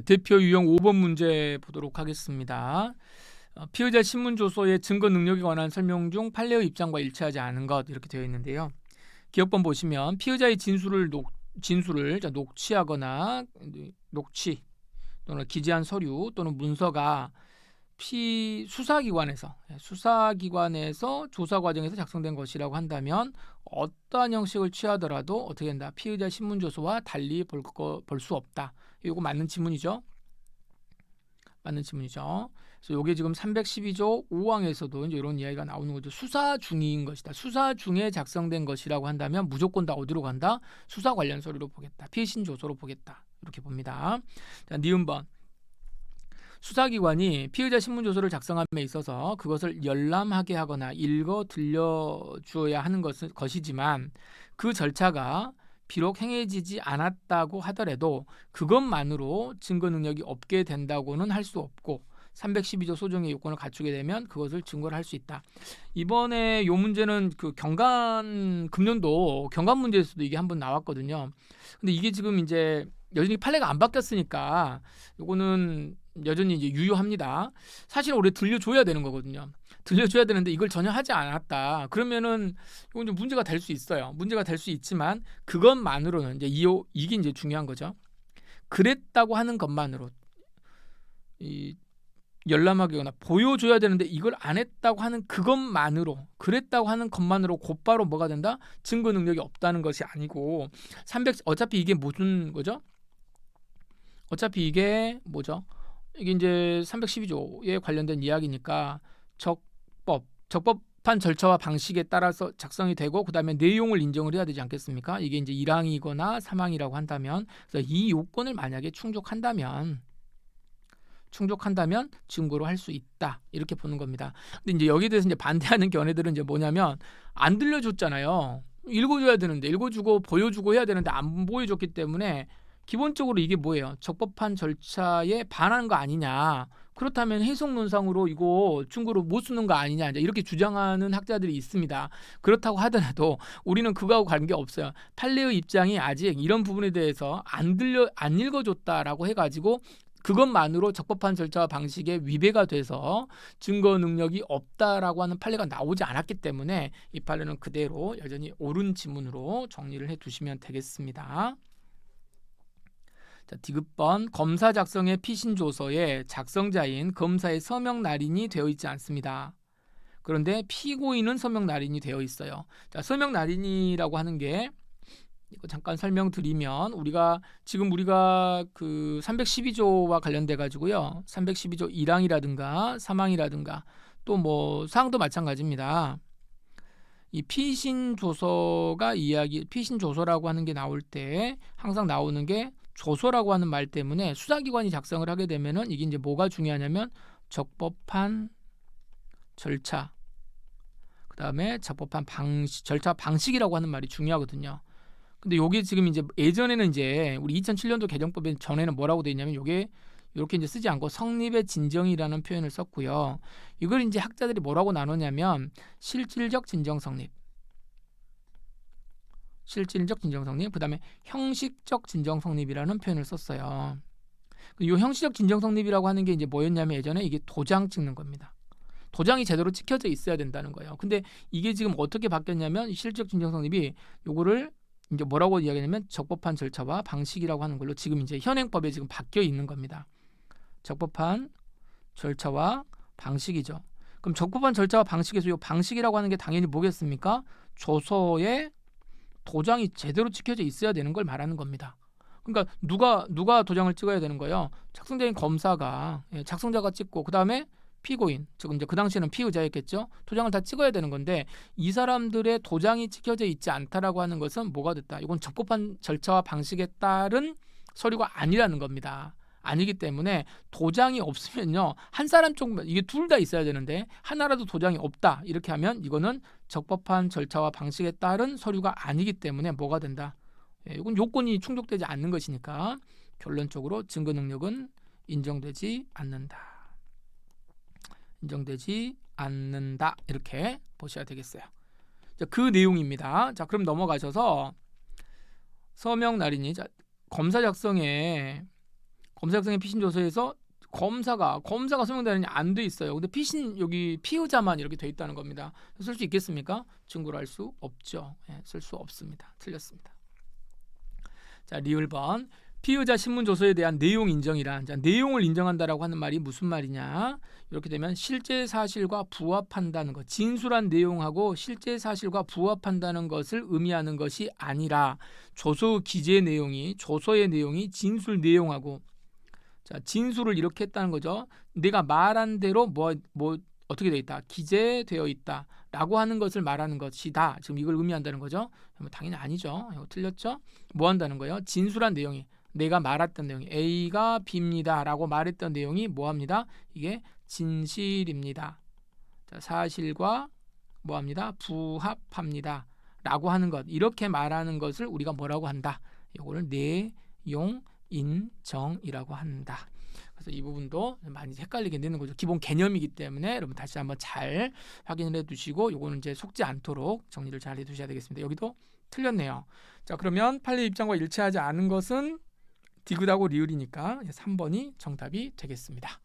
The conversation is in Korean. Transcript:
대표 유형 5번 문제 보도록 하겠습니다. 피의자 신문조서의 증거 능력에 관한 설명 중 판례의 입장과 일치하지 않은 것 이렇게 되어 있는데요. 기억본 보시면 피의자의 진술을 녹취하거나 녹취 또는 기재한 서류 또는 문서가 수사기관에서 조사 과정에서 작성된 것이라고 한다면 어떠한 형식을 취하더라도 어떻게 된다? 피의자 신문조서와 달리 볼 수 없다. 이거 맞는 지문이죠. 그래서 이게 지금 312조 5항에서도 이제 이런 이야기가 나오는 거죠. 수사 중인 것이다. 수사 중에 작성된 것이라고 한다면 무조건 다 어디로 간다? 수사 관련 서류로 보겠다. 피신 조서로 보겠다. 이렇게 봅니다. 자, 니은번. 수사기관이 피의자 신문조서를 작성함에 있어서 그것을 열람하게 하거나 읽어 들려주어야 하는 것이지만 그 절차가 비록 행해지지 않았다고 하더라도 그것만으로 증거 능력이 없게 된다고는 할 수 없고 312조 소정의 요건을 갖추게 되면 그것을 증거를 할 수 있다. 이번에 이 문제는 그 금년도 경관 문제에서도 이게 한번 나왔거든요. 근데 이게 지금 이제 여전히 판례가 안 바뀌었으니까 이거는 여전히 이제 유효합니다. 사실 올해 들려줘야 되는 거거든요. 들려줘야 되는데 이걸 전혀 하지 않았다. 그러면은 이건 좀 문제가 될 수 있어요. 문제가 될 수 있지만 그것만으로는 이제 이게 이제 중요한 거죠. 그랬다고 하는 것만으로 열람하거나 보여줘야 되는데 이걸 안 했다고 하는 그랬다고 하는 것만으로 곧바로 뭐가 된다? 증거 능력이 없다는 것이 아니고 어차피 이게 무슨 거죠? 어차피 이게 뭐죠? 이게 이제 312조에 관련된 이야기니까 적법한 절차와 방식에 따라서 작성이 되고 그다음에 내용을 인정을 해야 되지 않겠습니까? 이게 이제 1항이거나 3항이라고 한다면 그래서 이 요건을 만약에 충족한다면 증거로 할 수 있다 이렇게 보는 겁니다. 근데 이제 여기에 대해서 이제 반대하는 견해들은 이제 뭐냐면 안 들려줬잖아요. 읽어줘야 되는데 읽어주고 보여주고 해야 되는데 안 보여줬기 때문에 기본적으로 이게 뭐예요? 적법한 절차에 반하는 거 아니냐? 그렇다면 해석론상으로 이거 증거로 못 쓰는 거 아니냐? 이렇게 주장하는 학자들이 있습니다. 그렇다고 하더라도 우리는 그거하고 관계없어요. 판례의 입장이 아직 이런 부분에 대해서 안 읽어줬다라고 해가지고 그것만으로 적법한 절차와 방식에 위배가 돼서 증거 능력이 없다라고 하는 판례가 나오지 않았기 때문에 이 판례는 그대로 여전히 옳은 지문으로 정리를 해두시면 되겠습니다. 자, 디귿번. 검사 작성의 피신조서에 작성자인 검사의 서명 날인이 되어 있지 않습니다. 그런데 피고인은 서명 날인이 되어 있어요. 자, 서명 날인이라고 하는 게 이거 잠깐 설명드리면 우리가 그 312조와 관련돼 가지고요. 312조 1항이라든가 3항이라든가 또 뭐 사항도 마찬가지입니다. 이 피신조서라고 하는 게 나올 때 항상 나오는 게 조서라고 하는 말 때문에 수사기관이 작성을 하게 되면은 이게 이제 뭐가 중요하냐면 적법한 절차, 그다음에 적법한 절차 방식이라고 하는 말이 중요하거든요. 근데 요게 지금 이제 예전에는 이제 우리 2007년도 개정법에 전에는 뭐라고 돼 있냐면 요게 이렇게 이제 쓰지 않고 성립의 진정이라는 표현을 썼고요. 이걸 이제 학자들이 뭐라고 나누냐면 실질적 진정 성립, 그다음에 형식적 진정 성립이라는 표현을 썼어요. 이 형식적 진정 성립이라고 하는 게 이제 뭐였냐면 예전에 이게 도장 찍는 겁니다. 도장이 제대로 찍혀져 있어야 된다는 거예요. 근데 이게 지금 어떻게 바뀌었냐면 실질적 진정 성립이 요거를 이제 뭐라고 이야기하냐면 적법한 절차와 방식이라고 하는 걸로 지금 이제 현행법에 지금 바뀌어 있는 겁니다. 적법한 절차와 방식이죠. 그럼 적법한 절차와 방식에서 이 방식이라고 하는 게 당연히 뭐겠습니까? 조서에 도장이 제대로 찍혀져 있어야 되는 걸 말하는 겁니다. 그러니까 누가 도장을 찍어야 되는 거예요? 작성자인 검사가, 작성자가 찍고 그다음에 피고인, 즉 이제 그 당시에는 피의자였겠죠. 도장을 다 찍어야 되는 건데 이 사람들의 도장이 찍혀져 있지 않다라고 하는 것은 뭐가 됐다? 이건 적법한 절차와 방식에 따른 서류가 아니라는 겁니다. 아니기 때문에 도장이 없으면요 한 사람 쪽만 이게 둘 다 있어야 되는데 하나라도 도장이 없다 이렇게 하면 이거는 적법한 절차와 방식에 따른 서류가 아니기 때문에 뭐가 된다? 이건 요건이 충족되지 않는 것이니까 결론적으로 증거 능력은 인정되지 않는다 이렇게 보셔야 되겠어요. 자, 그 내용입니다. 자, 그럼 넘어가셔서 서명 날인이 검사 작성에 검사 작성의 피신 조서에서 검사가 소명대행이 안 돼 있어요. 근데 피신 여기 피의자만 이렇게 돼 있다는 겁니다. 쓸 수 있겠습니까? 증거를 할 수 없죠. 예, 쓸 수 없습니다. 틀렸습니다. 자, 리을 번. 피의자 신문 조서에 대한 내용 인정이란, 자, 내용을 인정한다라고 하는 말이 무슨 말이냐? 이렇게 되면 실제 사실과 부합한다는 것, 진술한 내용하고 실제 사실과 부합한다는 것을 의미하는 것이 아니라 조서 기재 내용이, 조서의 내용이 진술 내용하고, 자, 진술을 이렇게 했다는 거죠. 내가 말한 대로 뭐 어떻게 되어 있다, 기재되어 있다라고 하는 것을 말하는 것이다. 지금 이걸 의미한다는 거죠. 당연히 아니죠. 이거 틀렸죠. 뭐 한다는 거예요? 진술한 내용이, 내가 말했던 내용이 A가 B입니다라고 말했던 내용이 뭐합니다? 이게 진실입니다. 자, 사실과 뭐합니다? 부합합니다라고 하는 것, 이렇게 말하는 것을 우리가 뭐라고 한다? 이거를 내용 인정이라고 한다. 그래서 이 부분도 많이 헷갈리게 되는 거죠. 기본 개념이기 때문에 여러분 다시 한번 잘 확인을 해두시고, 요거는 이제 속지 않도록 정리를 잘 해두셔야 되겠습니다. 여기도 틀렸네요. 자, 그러면 판례 입장과 일치하지 않은 것은 디귿하고 리을이니까 3번이 정답이 되겠습니다.